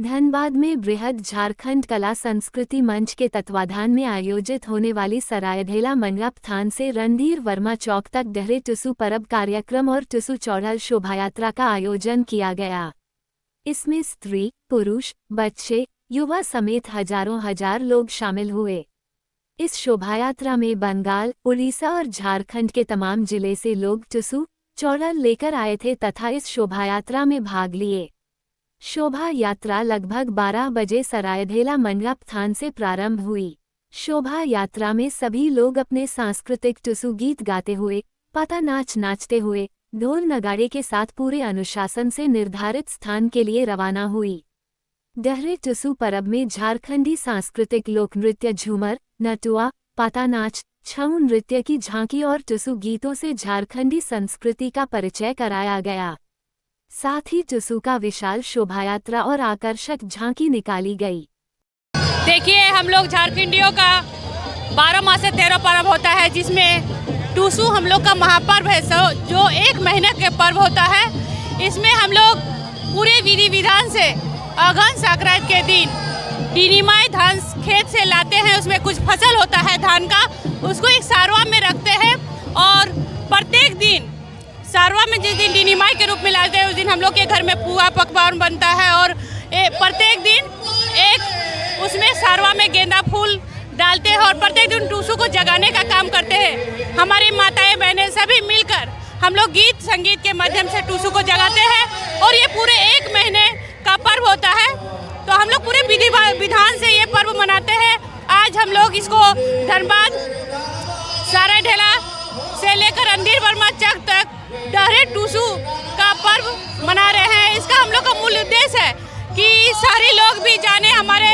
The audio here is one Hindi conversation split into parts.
धनबाद में बृहद झारखंड कला संस्कृति मंच के तत्वाधान में आयोजित होने वाली सरायढेला मंडप थान से रणधीर वर्मा चौक तक डहरे टुसु परब कार्यक्रम और टुसु चौड़ल शोभायात्रा का आयोजन किया गया। इसमें स्त्री, पुरुष, बच्चे, युवा समेत हजार लोग शामिल हुए। इस शोभायात्रा में बंगाल, उड़ीसा और झारखंड के तमाम जिले से लोग टुसु चौड़ल लेकर आए थे तथा इस शोभायात्रा में भाग लिए। शोभा यात्रा लगभग 12 बजे सरायढेला मंडप थान से प्रारंभ हुई। शोभा यात्रा में सभी लोग अपने सांस्कृतिक टुसु गीत गाते हुए, पाता नाच नाचते हुए, ढोल नगाड़े के साथ पूरे अनुशासन से निर्धारित स्थान के लिए रवाना हुई। डहरे टुसु परब में झारखंडी सांस्कृतिक लोक नृत्य झूमर, नटुआ, पाता नाच, छऊ नृत्य की झांकी और टुसु गीतों से झारखंडी संस्कृति का परिचय कराया गया। साथ ही टुसु का विशाल शोभायात्रा और आकर्षक झांकी निकाली गई। देखिए, हम लोग झारखंडियों का 12 माह से 13 पर्व होता है, जिसमें टुसु हम लोग का महापर्व है, जो 1 महीने के पर्व होता है। इसमें हम लोग पूरे विधि विधान से अगहन संक्रांति के दिन डिनिमाई धान खेत से लाते हैं। उसमें कुछ फसल होता है धान का, उसको एक सारवा में रखते हैं और प्रत्येक दिन सारवा में जिस दिन डिनिमाई के रूप में लाते हैं, उस दिन हम लोग के घर में पुआ पकवान बनता है और प्रत्येक दिन एक उसमें सारवा में गेंदा फूल डालते हैं और प्रत्येक दिन टुसु को जगाने का काम करते हैं। हमारी माताएं बहनें सभी मिलकर हम लोग गीत संगीत के माध्यम से टुसु को जगाते हैं और ये पूरे 1 महीने का पर्व होता है। तो हम लोग पूरे विधि विधान से ये पर्व मनाते हैं। आज हम लोग इसको धनबाद सरायढेला से लेकर रणधीर वर्मा चौक तक डहरे टुसु का पर्व मना रहे हैं। इसका हम लोग का मूल उद्देश्य है कि शहरी लोग भी जाने, हमारे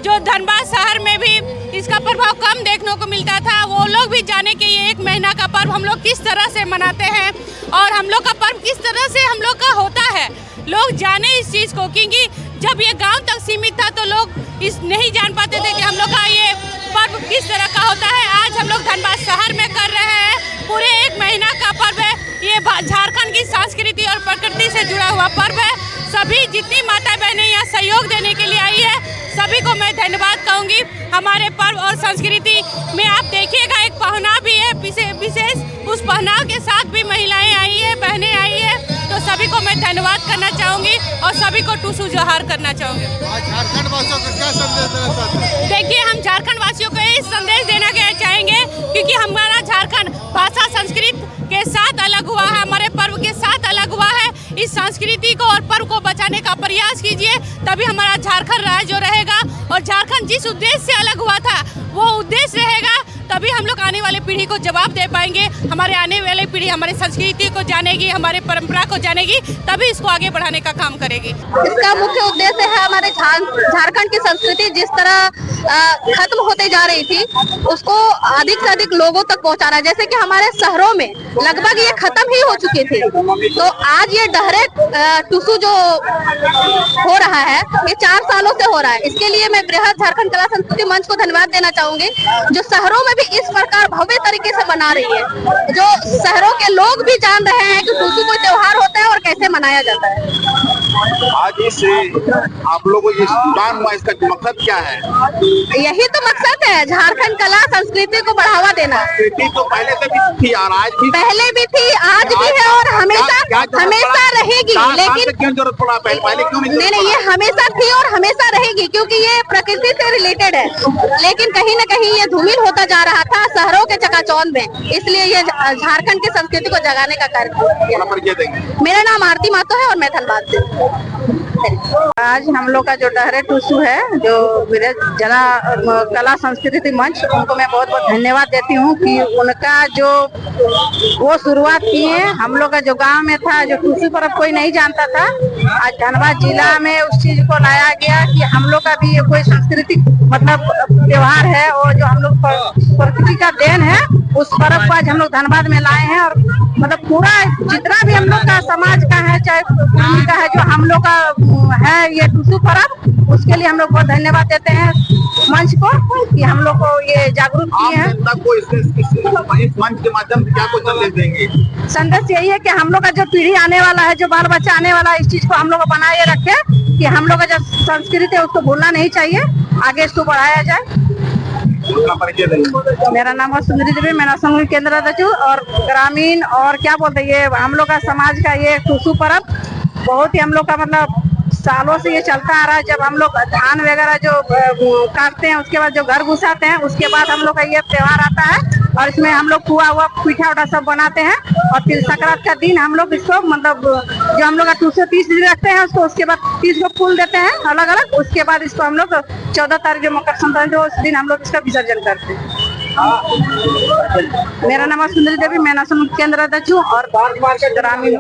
जो धनबाद शहर में भी इसका प्रभाव कम देखने को मिलता था, वो लोग भी जाने कि ये 1 महीना का पर्व हम लोग किस तरह से मनाते हैं और हम लोग का पर्व किस तरह से हम लोग का होता है। लोग जाने इस चीज़ को, क्योंकि जब ये गांव तक सीमित था तो लोग इस नहीं जान पाते थे कि हम लोग का ये पर्व किस तरह का होता है। आज हम लोग धनबाद शहर में कर रहे हैं। पूरे 1 महीना का पर्व है। ये झारखंड की संस्कृति और प्रकृति से जुड़ा हुआ पर्व है। सभी जितनी माता बहनें यहाँ सहयोग देने के लिए आई है, सभी को मैं धन्यवाद कहूँगी। हमारे पर्व और संस्कृति में आप देखिएगा एक पहनाव भी है विशेष, उस पहनाव के साथ भी महिलाएं आई है, बहनें आई है। तो सभी को मैं धन्यवाद करना चाहूँगी और सभी को टुसु जोहार करना चाहूँगी। झारखंड वासियों को क्या संदेश देना चाहते हैं? देखिए, हम झारखंड वासियों को ये संदेश देना चाहेंगे, क्योंकि हमारा झारखंड भाषा संस्कृति के साथ अलग हुआ है, हमारे पर्व के साथ अलग हुआ है। इस संस्कृति को और पर्व को बचाने का प्रयास कीजिए, तभी हमारा झारखंड राज्य जो रहेगा और झारखंड जिस उद्देश्य से अलग हुआ था वो उद्देश्य रहेगा। तभी हम लोग आने वाले पीढ़ी को जवाब दे पाएंगे। हमारे आने वाली पीढ़ी हमारी संस्कृति को जानेगी, हमारे परंपरा को जानेगी, तभी इसको आगे बढ़ाने का काम करेगी। इसका मुख्य उद्देश्य है हमारे झारखंड की संस्कृति जिस तरह खत्म होते जा रही थी, उसको अधिक से अधिक लोगों तक पहुंचाना। जैसे कि हमारे शहरों में लगभग ये खत्म ही हो चुकी थी, तो आज ये डहरे टुसु जो हो रहा है, ये 4 सालों से हो रहा है। इसके लिए मैं बृहद झारखंड कला संस्कृति मंच को धन्यवाद देना चाहूंगी, जो शहरों में भी इस प्रकार भव्य तरीके से मना रही है। जो शहरों के लोग भी जान रहे हैं कि टुसु कोई त्योहार होता है और कैसे मनाया जाता है। आज इस आप लोगों को दान हुआ, इसका मकसद क्या है? यही तो मकसद है, झारखंड कला संस्कृति को बढ़ावा देना। तो पहले से भी थी और आज भी, पहले भी थी, आज भी है और हमेशा रहेगी। लेकिन क्यों जरूरत पड़ा? पहले क्यों नहीं, ये हमेशा थी और हमेशा रहेगी, क्योंकि ये प्रकृति से रिलेटेड है। लेकिन कहीं न कहीं ये धूमिल होता जा रहा था शहरों के चकाचौंध में, इसलिए ये झारखंड की संस्कृति को जगाने का कार्यक्रम। मेरा नाम आरती मातो है और मैं धनबाद से। आज हम लोग का जो डहरे टुसु है, जो जना कला संस्कृति मंच, उनको मैं बहुत बहुत धन्यवाद देती हूँ कि उनका जो वो शुरुआत किए। हम लोग का जो गांव में था, जो टुसु पर्व कोई नहीं जानता था, आज धनबाद जिला में उस चीज को लाया गया कि हम लोग का भी ये कोई सांस्कृतिक मतलब त्योहार है और जो हम लोग प्रकृति का देन है, उस पर्व को आज हम लोग धनबाद में लाए हैं। और मतलब पूरा जितना भी हम लोग का समाज का है, चाहे का है, जो हम लोग का है ये टुसु पर्व, उसके लिए हम लोग बहुत धन्यवाद देते हैं मंच को कि हम लोग को ये जागरूक किए हैं। जनता को इस मंच के माध्यम से क्या कुछ संदेश देंगे? संदेश यही है कि हम लोग का जो पीढ़ी आने वाला है, जो बाल बच्चा आने वाला है, इस चीज को हम लोग बनाए रखे कि हम लोग का जो संस्कृति है उसको भूलना नहीं चाहिए, आगे इसको बढ़ाया जाए। अपना परिचय देंगे। मेरा नाम है सुंदरी देवी, मैं संघ केंद्र अध्यक्ष और ग्रामीण और क्या बोलते हैं, ये हम लोग का समाज का ये टुसु पर्व बहुत ही हम लोग का मतलब सालों से ये चलता आ रहा है। जब हम लोग धान वगैरह जो काटते हैं, उसके बाद जो घर घुसाते हैं, उसके बाद हम लोग का ये त्योहार आता है और इसमें हम लोग पुआ हुआ पीठा उठा सब बनाते हैं और तिल संक्रांत का दिन हम लोग इसको मतलब जो हम लोग का 230 दिन रखते हैं उसको, उसके बाद 30 को फूल देते हैं अलग अलग। उसके बाद इसको हम लोग 14 तारीख जो मकर संक्रांति उस दिन हम लोग इसका विसर्जन करते हैं। मेरा नाम है सुंदरी देवी, मैं संघ केंद्र अध्यक्ष हूँ और ग्रामीण।